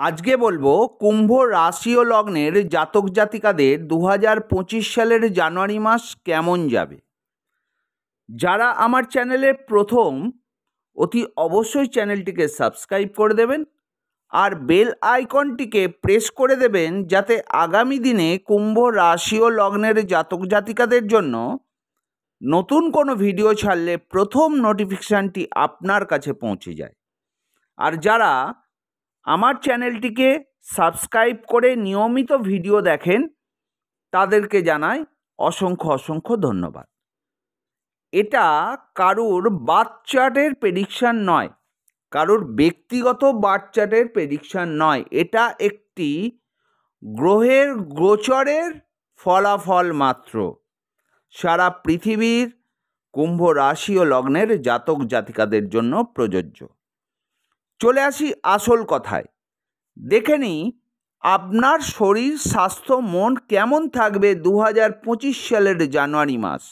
আজকে বলবো কুম্ভ রাশি ও লগ্নের জাতক জাতিকাদের 2025 সালের জানুয়ারি মাস কেমন যাবে। যারা আমার চ্যানেলে প্রথম, অতি অবশ্যই চ্যানেলটিকে সাবস্ক্রাইব করে দেবেন আর বেল আইকনটিকে প্রেস করে দেবেন, যাতে আগামী দিনে কুম্ভ রাশি ও লগ্নের জাতক জাতিকাদের জন্য নতুন কোনো ভিডিও ছাড়লে প্রথম নোটিফিকেশানটি আপনার কাছে পৌঁছে যায়। আর যারা আমার চ্যানেলটিকে সাবস্ক্রাইব করে নিয়মিত ভিডিও দেখেন, তাদেরকে জানাই অসংখ্য অসংখ্য ধন্যবাদ। এটা কারুর বার্থ চার্টের প্রেডিকশান নয়, কারুর ব্যক্তিগত বার্থ চার্টের প্রেডিকশান নয়, এটা একটি গ্রহের গোচরের ফলাফল মাত্র। সারা পৃথিবীর কুম্ভ রাশি ও লগ্নের জাতক জাতিকাদের জন্য প্রযোজ্য। চলে আসি আসল কথায়। দেখে নিই আপনার শরীর, স্বাস্থ্য, মন কেমন থাকবে 2025 সালের জানুয়ারি মাস।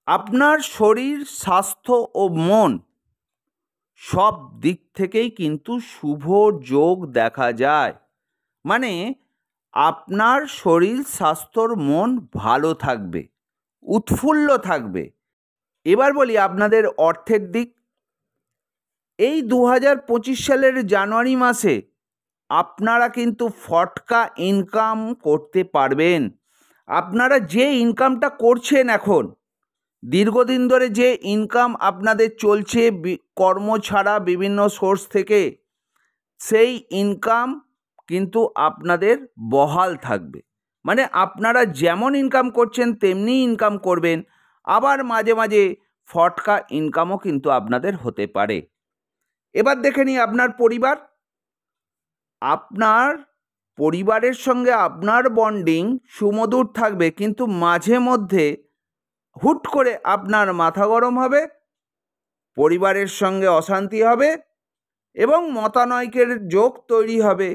আপনার শরীর, স্বাস্থ্য ও মন সব দিক থেকেই কিন্তু শুভ যোগ দেখা যায়। মানে আপনার শরীর, স্বাস্থ্যর মন ভালো থাকবে, উৎফুল্ল থাকবে। এবার বলি আপনাদের অর্থের দিক। এই 2025 সালের জানুয়ারি মাসে আপনারা কিন্তু ফটকা ইনকাম করতে পারবেন। আপনারা যে ইনকামটা করছেন এখন, দীর্ঘদিন ধরে যে ইনকাম আপনাদের চলছে কর্ম ছাড়া বিভিন্ন সোর্স থেকে, সেই ইনকাম কিন্তু আপনাদের বহাল থাকবে। মানে আপনারা যেমন ইনকাম করছেন তেমনি ইনকাম করবেন। আবার মাঝে মাঝে ফটকা ইনকামও কিন্তু আপনাদের হতে পারে। এবার দেখে নিই আপনার পরিবার। আপনার পরিবারের সঙ্গে আপনার বন্ডিং সুমধুর থাকবে, কিন্তু মাঝে মধ্যে হুট করে আপনার মাথা গরম হবে, পরিবারের সঙ্গে অশান্তি হবে এবং মতানৈক্যের যোগ তৈরি হবে।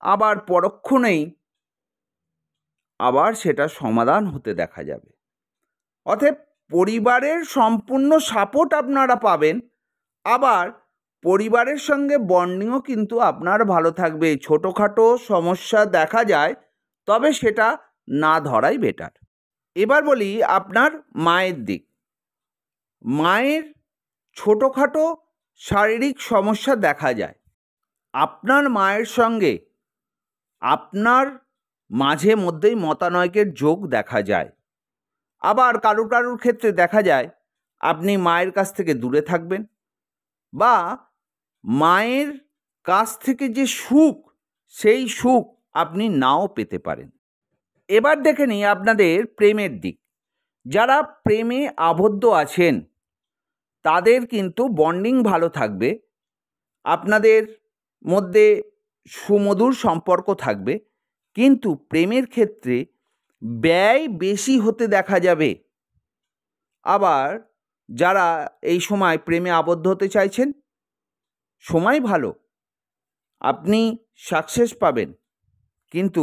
আবার পরক্ষণেই আবার সেটা সমাধান হতে দেখা যাবে। অতএব পরিবারের সম্পূর্ণ সাপোর্ট আপনারা পাবেন, আবার পরিবারের সঙ্গে বন্ডিংও কিন্তু আপনার ভালো থাকবে। ছোটোখাটো সমস্যা দেখা যায়, তবে সেটা না ধরাই বেটার। এবার বলি আপনার মায়ের দিক। মায়ের ছোটোখাটো শারীরিক সমস্যা দেখা যায়। আপনার মায়ের সঙ্গে আপনার মাঝে মধ্যেই মতানৈক্যের যোগ দেখা যায়। আবার কারুর কারুর ক্ষেত্রে দেখা যায় আপনি মায়ের কাছ থেকে দূরে থাকবেন, বা মায়ের কাছ থেকে যে সুখ, সেই সুখ আপনি নাও পেতে পারেন। এবার দেখে নিই আপনাদের প্রেমের দিক। যারা প্রেমে আবদ্ধ আছেন তাদের কিন্তু বন্ডিং ভালো থাকবে, আপনাদের মধ্যে সুমধুর সম্পর্ক থাকবে, কিন্তু প্রেমের ক্ষেত্রে ব্যয় বেশি হতে দেখা যাবে। আবার যারা এই সময় প্রেমে আবদ্ধ হতে চাইছেন, সময় ভালো, আপনি সাকসেস পাবেন, কিন্তু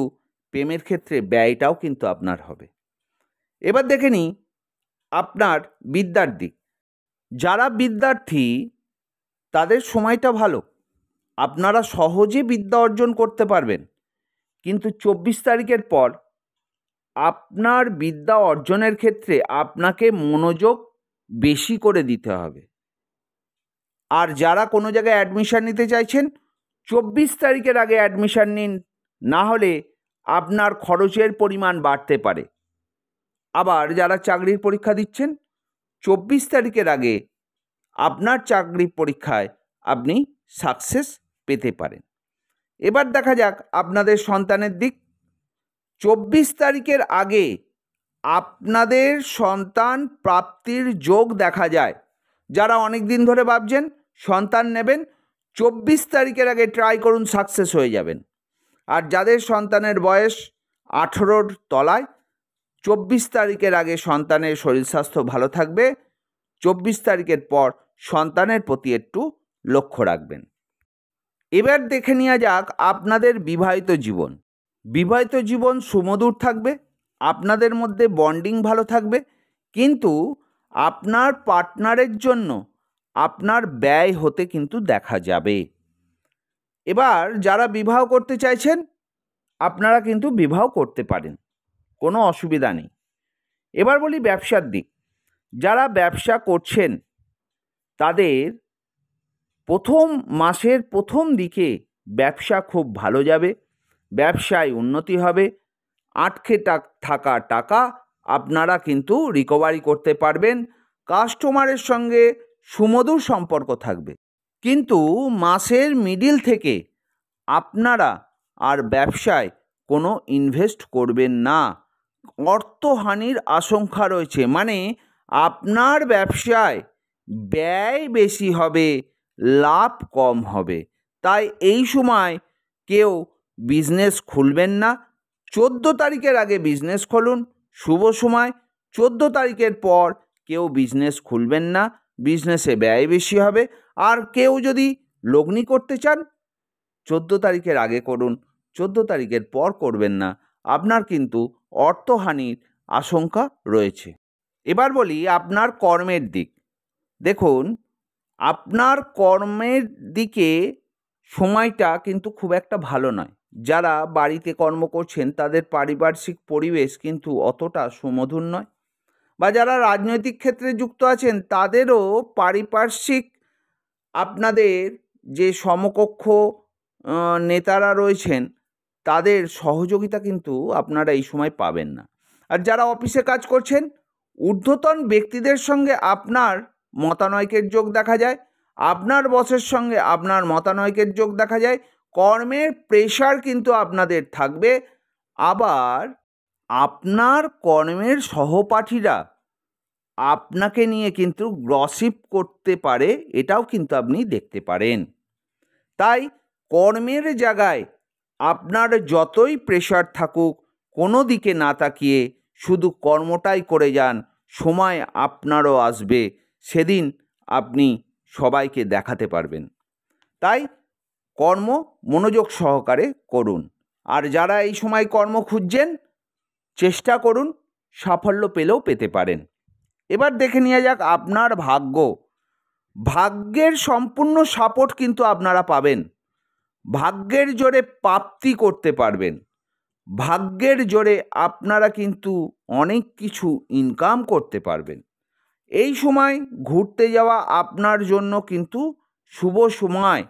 প্রেমের ক্ষেত্রে ব্যয়টাও কিন্তু আপনার হবে। এবার দেখে নিই আপনার বিদ্যার দিক। যারা বিদ্যার্থী তাদের সময়টা ভালো, আপনারা সহজে বিদ্যা অর্জন করতে পারবেন, কিন্তু 24 তারিখের পর আপনার বিদ্যা অর্জনের ক্ষেত্রে আপনাকে মনোযোগ বেশি করে দিতে হবে। আর যারা কোনো জায়গায় অ্যাডমিশান নিতে চাইছেন, 24 তারিখের আগে অ্যাডমিশান নিন, না হলে আপনার খরচের পরিমাণ বাড়তে পারে। আবার যারা চাকরির পরীক্ষা দিচ্ছেন, 24 তারিখের আগে আপনার চাকরির পরীক্ষায় আপনি সাকসেস পেতে পারেন। এবার দেখা যাক আপনাদের সন্তানের দিক। 24 তারিখের আগে আপনাদের সন্তান প্রাপ্তির যোগ দেখা যায়। যারা অনেক দিন ধরে ভাবছেন সন্তান নেবেন, 24 তারিখের আগে ট্রাই করুন, সাকসেস হয়ে যাবেন। আর যাদের সন্তানের বয়স 18-র তলায়, 24 তারিখের আগে সন্তানের শরীর স্বাস্থ্য ভালো থাকবে। 24 তারিখের পর সন্তানের প্রতি একটু লক্ষ্য রাখবেন। এবার দেখে নেওয়া যাক আপনাদের বিবাহিত জীবন। বিবাহিত জীবন সুমধুর থাকবে, আপনাদের মধ্যে বন্ডিং ভালো থাকবে, কিন্তু আপনার পার্টনারের জন্য আপনার ব্যয় হতে কিন্তু দেখা যাবে। এবার যারা বিবাহ করতে চাইছেন আপনারা কিন্তু বিবাহ করতে পারেন, কোনো অসুবিধা নেই। এবার বলি ব্যবসার দিক। যারা ব্যবসা করছেন তাদের প্রথম মাসের প্রথম দিকে ব্যবসা খুব ভালো যাবে, ব্যবসায় উন্নতি হবে, আটকে থাকা টাকা আপনারা কিন্তু রিকভারি করতে পারবেন, কাস্টমারের সঙ্গে সুমধুর সম্পর্ক থাকবে। কিন্তু মাসের মিডিল থেকে আপনারা আর ব্যবসায় কোনো ইনভেস্ট করবেন না, অর্থহানির আশঙ্কা রয়েছে। মানে আপনার ব্যবসায় ব্যয় বেশি হবে, লাভ কম হবে। তাই এই সময় কেউ বিজনেস খুলবেন না। 14 তারিখের আগে বিজনেস খুলুন, শুভ সময়। 14 তারিখের পর কেউ বিজনেস খুলবেন না, বিজনেসে ব্যয় বেশি হবে। আর কেউ যদি লগ্নি করতে চান 14 তারিখের আগে করুন, 14 তারিখের পর করবেন না, আপনার কিন্তু অর্থহানির আশঙ্কা রয়েছে। এবার বলি আপনার কর্মের দিক। দেখুন, আপনার কর্মের দিকে সময়টা কিন্তু খুব একটা ভালো নয়। যারা বাড়িতে কর্ম করছেন তাদের পারিপার্শ্বিক পরিবেশ কিন্তু অতটা সুমধুর নয়, বা যারা রাজনৈতিক ক্ষেত্রে যুক্ত আছেন তাদেরও পারিপার্শ্বিক আপনাদের যে সমকক্ষ নেতারা রয়েছেন তাদের সহযোগিতা কিন্তু আপনারা এই সময় পাবেন না। আর যারা অফিসে কাজ করছেন ঊর্ধ্বতন ব্যক্তিদের সঙ্গে আপনার মতানৈক্যের যোগ দেখা যায়, আপনার বসের সঙ্গে আপনার মতানৈক্যের যোগ দেখা যায়। কর্মের প্রেশার কিন্তু আপনাদের থাকবে। আবার আপনার কর্মের সহপাঠীরা আপনাকে নিয়ে কিন্তু গসিপ করতে পারে, এটাও কিন্তু আপনি দেখতে পারেন। তাই কর্মের জায়গায় আপনার যতই প্রেশার থাকুক কোনো দিকে না তাকিয়ে শুধু কর্মটাই করে যান। সময় আপনারও আসবে, সেদিন আপনি সবাইকে দেখাতে পারবেন। তাই কর্ম মনোযোগ সহকারে করুন। আর যারা এই সময় কর্ম খুঁজছেন চেষ্টা করুন, সাফল্য পেলেও পেতে পারেন। এবার দেখে নেওয়া যাক আপনার ভাগ্য। ভাগ্যের সম্পূর্ণ সাপোর্ট কিন্তু আপনারা পাবেন। ভাগ্যের জোরে প্রাপ্তি করতে পারবেন। ভাগ্যের জোরে আপনারা কিন্তু অনেক কিছু ইনকাম করতে পারবেন। এই সময় ঘুরতে যাওয়া আপনার জন্য কিন্তু শুভ সময়।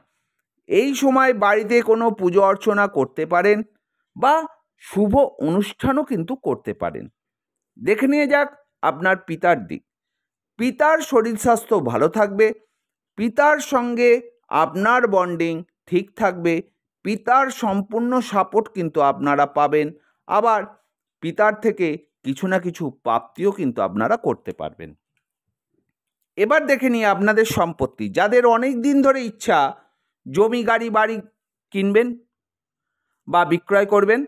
এই সময় বাড়িতে কোনো পুজো অর্চনা করতে পারেন বা শুভ অনুষ্ঠানও কিন্তু করতে পারেন। দেখে নিয়ে যাক আপনার পিতার দিক। পিতার শরীর স্বাস্থ্য ভালো থাকবে, পিতার সঙ্গে আপনার বন্ডিং ঠিক থাকবে, পিতার সম্পূর্ণ সাপোর্ট কিন্তু আপনারা পাবেন। আবার পিতার থেকে কিছু না কিছু প্রাপ্তিও কিন্তু আপনারা করতে পারবেন। এবার দেখে নিই আপনাদের সম্পত্তি। যাদের অনেক দিন ধরে ইচ্ছা জমি গাড়ি বাড়ি কিনবেন বা বিক্রয় করবেন,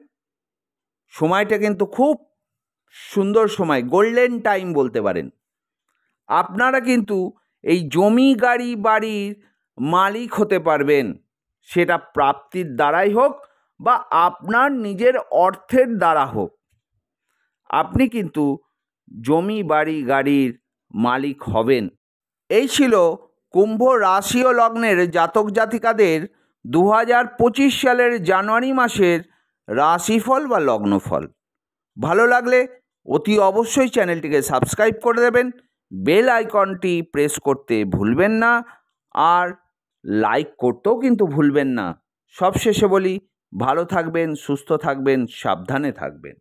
সময়টা কিন্তু খুব সুন্দর সময়, গোল্ডেন টাইম বলতে পারেন। আপনারা কিন্তু এই জমি গাড়ি বাড়ির মালিক হতে পারবেন, সেটা প্রাপ্তির দ্বারাই হোক বা আপনার নিজের অর্থের দ্বারা হোক। আপনি কিন্তু জমি বাড়ি গাড়ির মালিক হবেন। এই ছিল কুম্ভ রাশি ও লগ্নের জাতক জাতিকাদের 2025 সালের জানুয়ারি মাসের রাশিফল বা লগ্নফল। ভালো লাগলে অতি অবশ্যই চ্যানেলটিকে সাবস্ক্রাইব করে দেবেন, বেল আইকনটি প্রেস করতে ভুলবেন না, আর লাইক করতেও কিন্তু ভুলবেন না। সবশেষে বলি, ভালো থাকবেন, সুস্থ থাকবেন, সাবধানে থাকবেন।